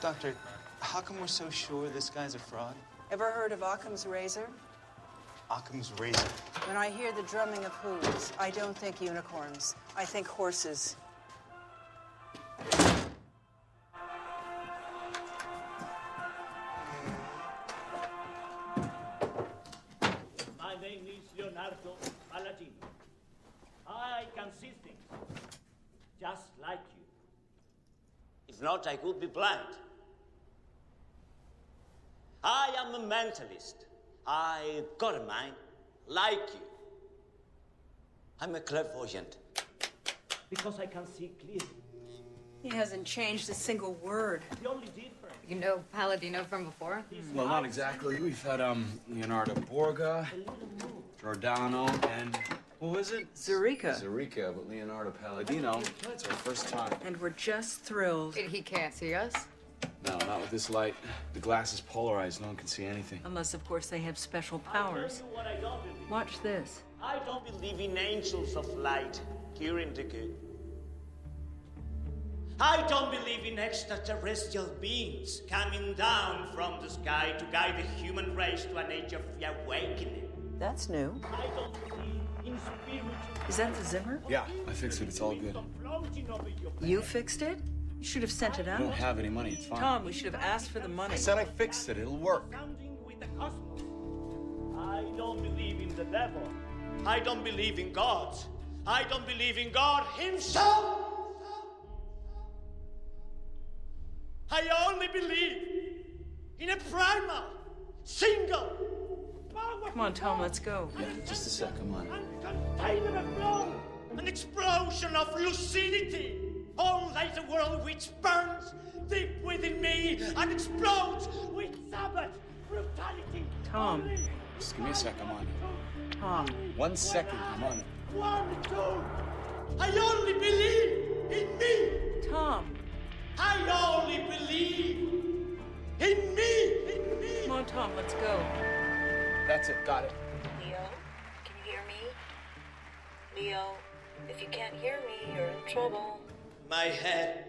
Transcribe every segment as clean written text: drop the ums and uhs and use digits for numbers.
Doctor, how come we're so sure this guy's a fraud? Ever heard of Occam's razor? Occam's razor. When I hear the drumming of hooves, I don't think unicorns. I think horses. My name is Leonardo Paladino. I can see things, just like you. If not, I could be blind. I am a mentalist. I've got a mind, like you. I'm a clairvoyant, because I can see clearly. He hasn't changed a single word. The only difference... You know Paladino from before? Well, not exactly. We've had, Leonardo Borga, Giordano, and... Who was it? Zurika. Zurika, but Leonardo Palladino, it's our first time. And we're just thrilled. He can't see us? No, not with this light. The glass is polarized. No one can see anything. Unless, of course, they have special powers. What I don't believe. Watch this. I don't believe in angels of light curing the good. I don't believe in extraterrestrial beings coming down from the sky to guide the human race to an age of awakening. That's new. I don't believe in spiritual... Is that the Zimmer? Yeah, I fixed it. It's all good. You fixed it? You should have sent it I out. don't have any money. It's fine. Tom, we should have asked for the money. I said I fixed it. It'll work. With the cosmos. I don't believe in the devil. I don't believe in God. I don't believe in God himself. I only believe in a primal, single, Come on, Tom, let's go. Yeah, just a sec. Come on. uncontainable flow, an explosion of lucidity. All like a world which burns deep within me and explodes with savage brutality. Tom. Just give me a sec. I'm on it. Tom. 1 second. I'm on it. 1, 2. I only believe in me. Tom. I only believe in me. Come on, Tom, let's go. That's it. Got it. Leo, can you hear me? Leo, if you can't hear me, you're in trouble. My head.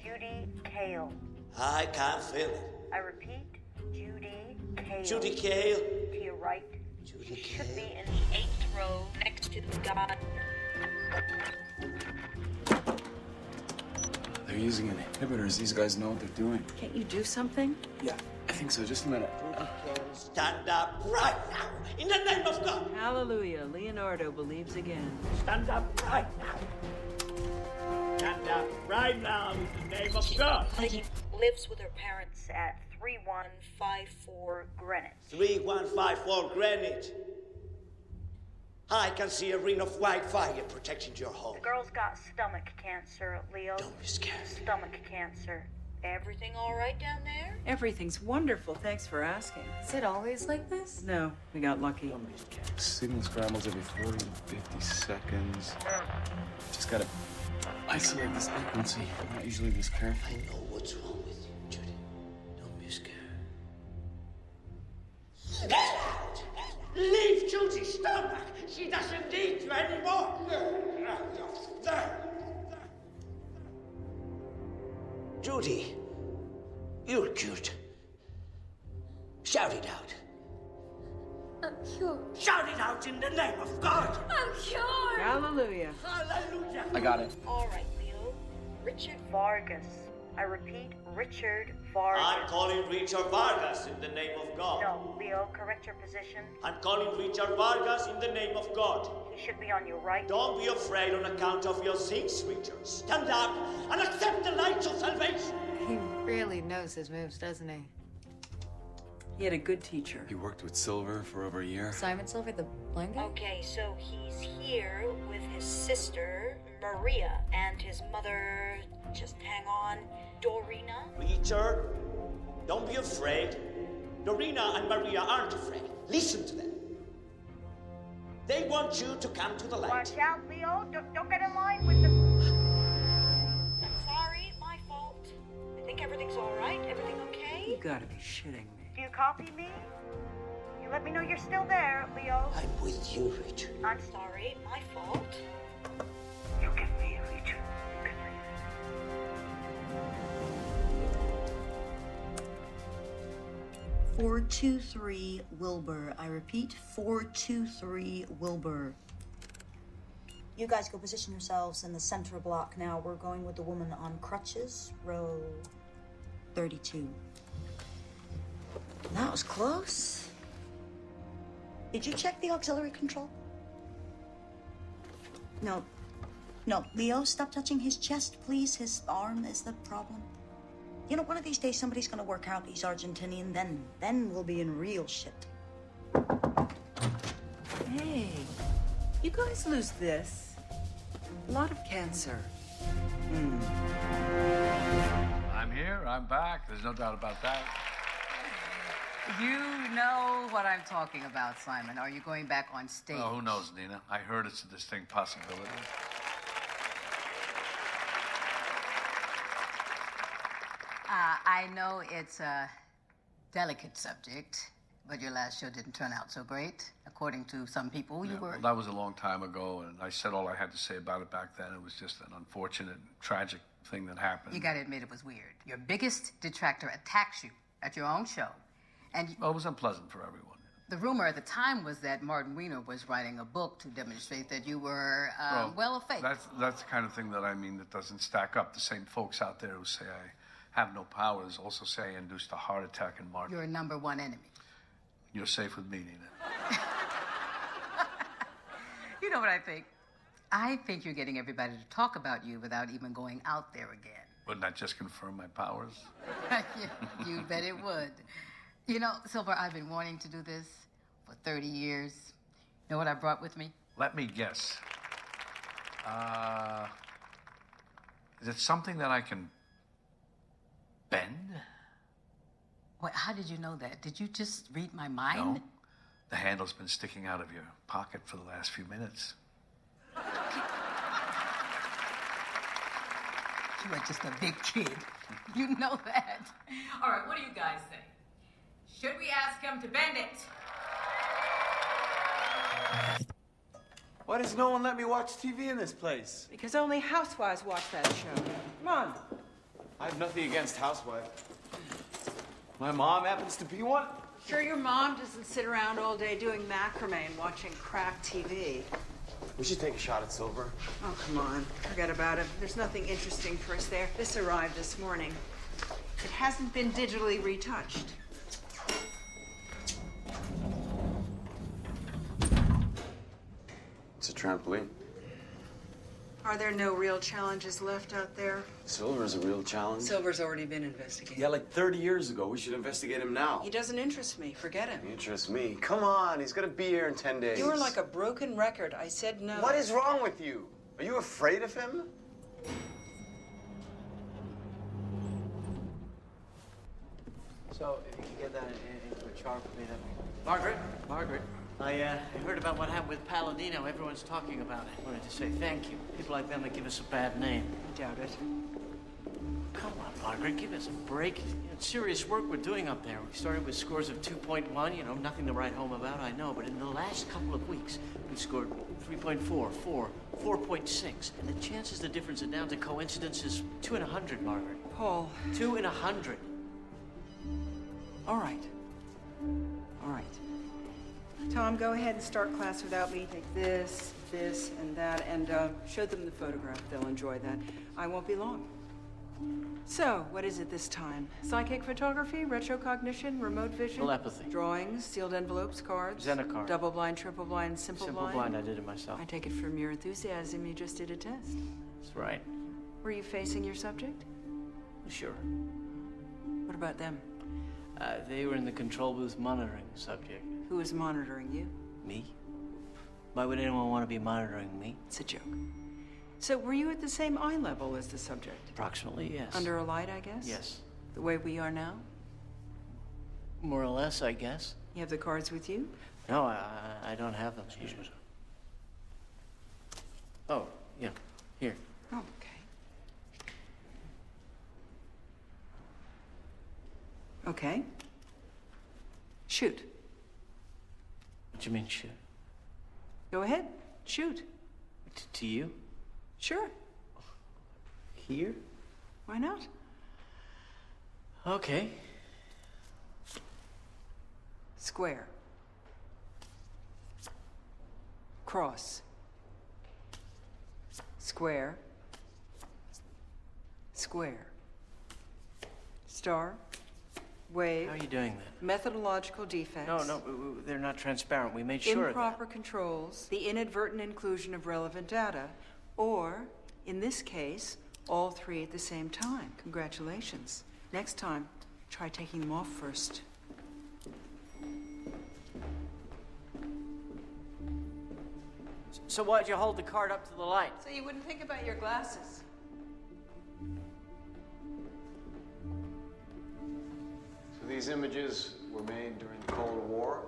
Judy Kale. I can't feel it. I repeat, Judy Kale. Judy Kale. To your right. Judy You Kale. should be in the 8th row next to the god. They're using inhibitors. These guys know what they're doing. Can't you do something? Yeah, I think so. Just a minute. Stand up right now, in the name of God. Hallelujah. Leonardo believes again. Stand up right now. Stand up right now, in the name of God. Lives with her parents at 3154 Greenwich. 3154 Greenwich. I can see a ring of white fire protecting your home. The girl's got stomach cancer, Leo. Don't be scared. Stomach cancer. Everything all right down there? Everything's wonderful. Thanks for asking. Is it always like this? No, we got lucky. Signal scrambles every 40 to 50 seconds. Just gotta isolate this frequency. I'm not usually this careful. I know what's wrong with you, Judy. Don't be scared. Get out! Leave Judy's stomach! She doesn't need you anymore! There! Judy, you're cute. Shout it out. I'm cured. Shout it out in the name of God! I'm cured! Hallelujah. Hallelujah! I got it. All right, Leo. Richard Vargas. I repeat, Richard Vargas. I'm calling Richard Vargas in the name of God. No, Leo, correct your position. I'm calling Richard Vargas in the name of God. He should be on your right. Don't be afraid on account of your sins, Richard. Stand up and accept the light of salvation. He really knows his moves, doesn't he? He had a good teacher. He worked with Silver for over a year. Simon Silver, the blind guy? Okay, so he's here with his sister, Maria, and his mother, just hang on, Dorina. Richard, don't be afraid. Dorina and Maria aren't afraid. Listen to them. They want you to come to the light. Watch out, Leo. Don't get in line with them. Sorry, my fault. I think everything's all right. Everything okay? You gotta be shitting me. Do you copy me? You let me know you're still there, Leo. I'm with you, Richard. I'm sorry, my fault. You can be, Richard. You can be. 423 Wilbur. I repeat, 423 Wilbur. You guys go position yourselves in the center block now. We're going with the woman on crutches, row 32. That was close. Did you check the auxiliary control? No. No, Leo, stop touching his chest, please. His arm is the problem. You know, one of these days somebody's gonna work out he's Argentinian, then we'll be in real shit. Hey, you guys lose this. A lot of cancer. I'm here, I'm back. There's no doubt about that. You know what I'm talking about, Simon. Are you going back on stage? Oh, who knows, Nina? I heard it's a distinct possibility. I know it's a delicate subject, but your last show didn't turn out so great. According to some people, you were... Well, that was a long time ago, and I said all I had to say about it back then. It was just an unfortunate, tragic thing that happened. You gotta admit it was weird. Your biggest detractor attacks you at your own show. And Well, it was unpleasant for everyone. the rumor at the time was that Martin Weiner was writing a book to demonstrate that you were, well, a fake. That's the kind of thing that I mean that doesn't stack up. The same folks out there who say I have no powers also say I induced a heart attack in Martin. Your number one enemy. You're safe with me, Nina. You know what I think? I think you're getting everybody to talk about you without even going out there again. Wouldn't that just confirm my powers? You bet it would. You know, Silver, I've been wanting to do this for 30 years. You know what I brought with me? Let me guess. Is it something that I can bend? Wait, how did you know that? Did you just read my mind? No. The handle's been sticking out of your pocket for the last few minutes. You are just a big kid. You know that. All right, what do you guys say? Should we ask him to bend it? Why does no one let me watch TV in this place? Because only housewives watch that show. Come on. I have nothing against housewives. My mom happens to be one. Sure your mom doesn't sit around all day doing macrame and watching crap TV. We should take a shot at Silver. Oh, come on. Forget about it. There's nothing interesting for us there. This arrived this morning. It hasn't been digitally retouched. It's a trampoline. Are there no real challenges left out there? Silver's a real challenge. Silver's already been investigated. Yeah, like 30 years ago. We should investigate him now. He doesn't interest me. Forget him. He interests me. Come on, he's gonna be here in 10 days. You are like a broken record. I said no. What is wrong with you? Are you afraid of him? So, if you could get that into a chart for me, that'd be... Margaret, I heard about what happened with Palladino. Everyone's talking about it. I wanted to say thank you. People like them that give us a bad name. I doubt it. Come on, Margaret, give us a break. You know, it's serious work we're doing up there. We started with scores of 2.1, you know, nothing to write home about, I know. But in the last couple of weeks, we've scored 3.4, 4, 4.6. And the chances the difference are down to coincidence is 2 in 100, Margaret. Paul. 2 in 100. All right. All right. Tom, go ahead and start class without me. Take this, this, and that, and show them the photograph. They'll enjoy that. I won't be long. So, what is it this time? Psychic photography, retrocognition, remote vision? Telepathy. Drawings, sealed envelopes, cards? Xenocard. Double blind, triple blind, simple blind? Simple blind, I did it myself. I take it from your enthusiasm you just did a test. That's right. Were you facing your subject? Sure. What about them? They were in the control booth monitoring the subject. Who was monitoring you? Me? Why would anyone want to be monitoring me? It's a joke. So were you at the same eye level as the subject? Approximately, yes. Under a light, I guess? Yes. The way we are now? More or less, I guess. You have the cards with you? No, I don't have them here. Oh, yeah. Here. Oh, okay. Okay. Shoot. What do you mean, shoot? Go ahead. Shoot. To you? Sure. Here? Why not? Okay. Square. Cross. Square. Square. Star. Wave. How are you doing that? Methodological defects. No, they're not transparent. We made sure of that. Improper controls. The inadvertent inclusion of relevant data. Or, in this case, all three at the same time. Congratulations. Next time, try taking them off first. So why'd you hold the card up to the light? So you wouldn't think about your glasses. So these images were made during the Cold War,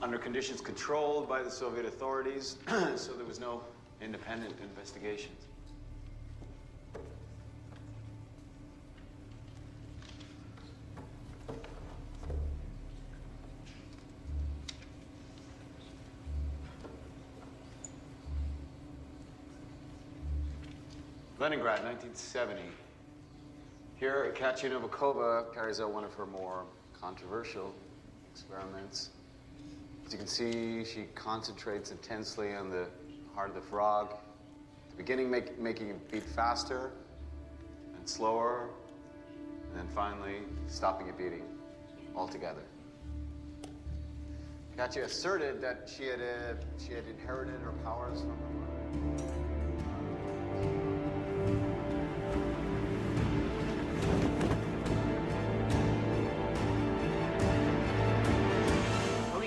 under conditions controlled by the Soviet authorities, so there was no independent investigations. Leningrad, 1970. Here, Katya Novikova carries out one of her more controversial experiments. As you can see, she concentrates intensely on the heart of the frog. At the beginning, making it beat faster and slower, and then finally stopping it beating altogether. Katya asserted that she had inherited her powers from her mother.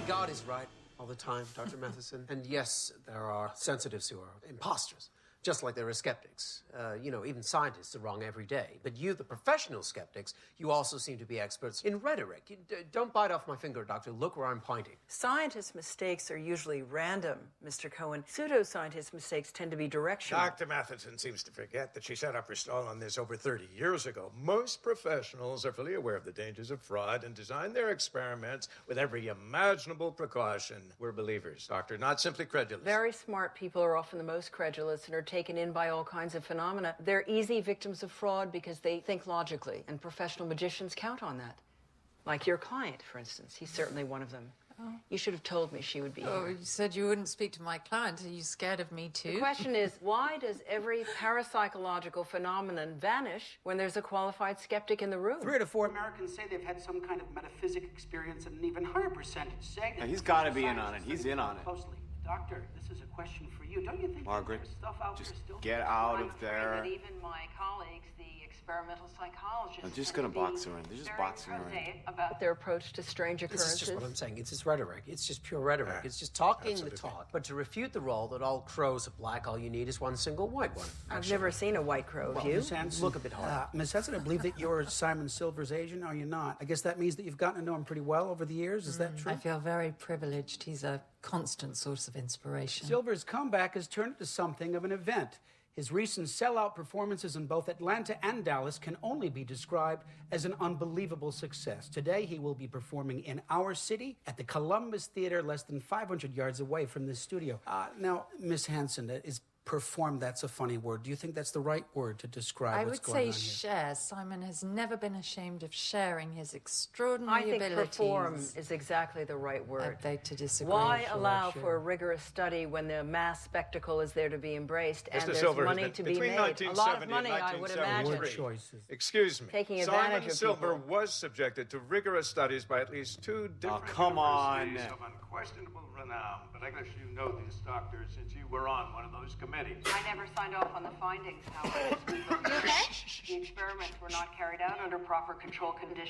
God is right all the time, Dr. Matheson. And yes, there are sensitives who are imposters, just like there are skeptics. Even scientists are wrong every day. But you, the professional skeptics, you also seem to be experts in rhetoric. Don't bite off my finger, Doctor. Look where I'm pointing. Scientists' mistakes are usually random, Mr. Cohen. Pseudoscientists' mistakes tend to be directional. Dr. Matheson seems to forget that she set up her stall on this over 30 years ago. Most professionals are fully aware of the dangers of fraud and design their experiments with every imaginable precaution. We're believers, Doctor, not simply credulous. Very smart people are often the most credulous and are taken in by all kinds of phenomena. They're easy victims of fraud because they think logically, and professional magicians count on that. Like your client, for instance. He's certainly one of them. Oh. You should have told me she would be Oh, here. you said you wouldn't speak to my client. Are you scared of me, too? The question is, why does every parapsychological phenomenon vanish when there's a qualified skeptic in the room? 3 to 4 Americans say they've had some kind of metaphysic experience, and an even higher percentage say... Yeah, he's got to be in on it. He's in on it. Closely. Doctor, this is a question for you. Don't you think Margaret, there's stuff out just there still? get out of there. That even my colleagues, the experimental psychologists... I'm just going to box her in. They're just boxing her in. ...about their approach to strange occurrences. This is just what I'm saying. It's just rhetoric. It's just pure rhetoric. It's just talking the talk. But to refute the role that all crows are black, all you need is one single white one. I've never seen a white crow. Have you? Ms. Hanson, Look a bit hard. Ms. Hanson, I believe that you're Simon Silver's agent, are you not? I guess that means that you've gotten to know him pretty well over the years. Is that true? I feel very privileged. He's a constant source of inspiration. Silver's comeback has turned into something of an event. His recent sellout performances in both Atlanta and Dallas can only be described as an unbelievable success. Today, he will be performing in our city at the Columbus Theater, less than 500 yards away from this studio. Now, Miss Hanson, is perform, that's a funny word. Do you think that's the right word to describe what's going on here? I would say share. Simon has never been ashamed of sharing his extraordinary abilities. I think perform is exactly the right word. I beg to disagree. Why allow for a rigorous study when the mass spectacle is there to be embraced and there's money to be made? A lot of money, I would imagine. Excuse me. Taking advantage Simon of Silver people. was subjected to rigorous studies by at least 2 different come on. universities of unquestionable renown. But I guess you know this, Doctor, since you were on one of those committees. I never signed off on the findings, however. The experiments were not carried out under proper control conditions.